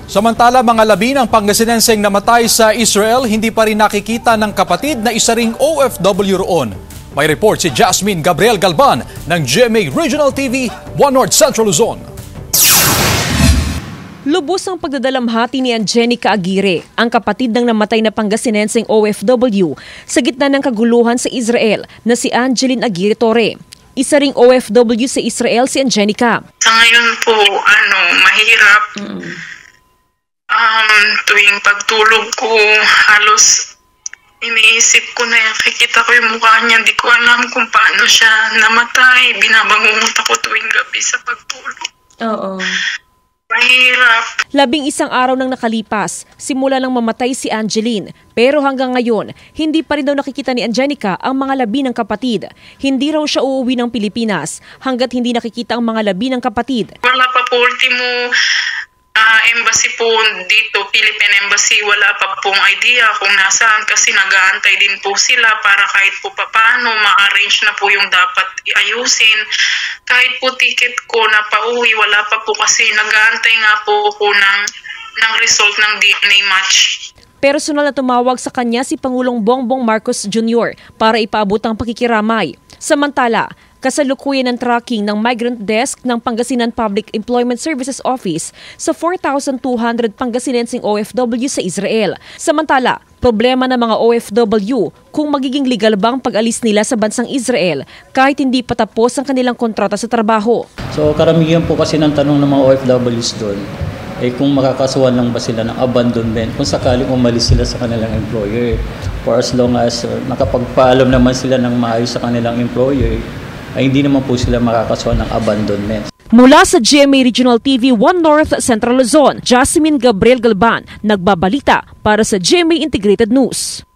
Samantala, mga labi ng Pangasinenseng namatay sa Israel, hindi pa rin nakikita ng kapatid na isa ring OFW roon. May report si Jasmine Gabriel Galban ng GMA Regional TV, One North Central Luzon. Lubos ang pagdadalamhati ni Angenica Aguirre, ang kapatid ng namatay na Pangasinenseng OFW, sa gitna ng kaguluhan sa Israel na si Angeline Aguirre Torre. Isa ring OFW sa Israel si Angenica. Sa ngayon po, mahirap. Tuwing pagtulog ko, halos iniisip ko na nakikita ko yung mukha niya. Hindi ko alam kung paano siya namatay. Binabangungot ako tuwing gabi sa pagtulog. Oo. Mahirap. 11 araw nang nakalipas, simula nang mamatay si Angeline. Pero hanggang ngayon, hindi pa rin daw nakikita ni Angenica ang mga labi ng kapatid. Hindi raw siya uuwi ng Pilipinas hanggat hindi nakikita ang mga labi ng kapatid. Wala pa po ultimo embassy po dito, Philippine Embassy, wala pa pong idea kung nasaan kasi nag-aantay din po sila para kahit po paano ma-arrange na po yung dapat ayusin. Kahit po ticket ko na pauwi, wala pa po kasi nag-aantay nga po ko ng result ng DNA match. Personal na tumawag sa kanya si Pangulong Bongbong Marcos Jr. para ipaabot ang pakikiramay. Samantala, kasalukuyan ng tracking ng Migrant Desk ng Pangasinan Public Employment Services Office sa 4,200 Pangasinenseng OFW sa Israel. Samantala, problema ng mga OFW kung magiging legal bang pag-alis nila sa bansang Israel kahit hindi pa tapos ang kanilang kontrata sa trabaho. So karamihan po kasi ng tanong ng mga OFWs doon ay kung makakasuhan lang ba sila ng abandonment kung sakaling umalis sila sa kanilang employer. For as long as nakapagpaalam naman sila ng maayos sa kanilang employer, ay hindi naman po sila makakasuhan ng abandonment. Mula sa GMA Regional TV 1 North Central Luzon, Jasmine Gabriel Galban, nagbabalita para sa GMA Integrated News.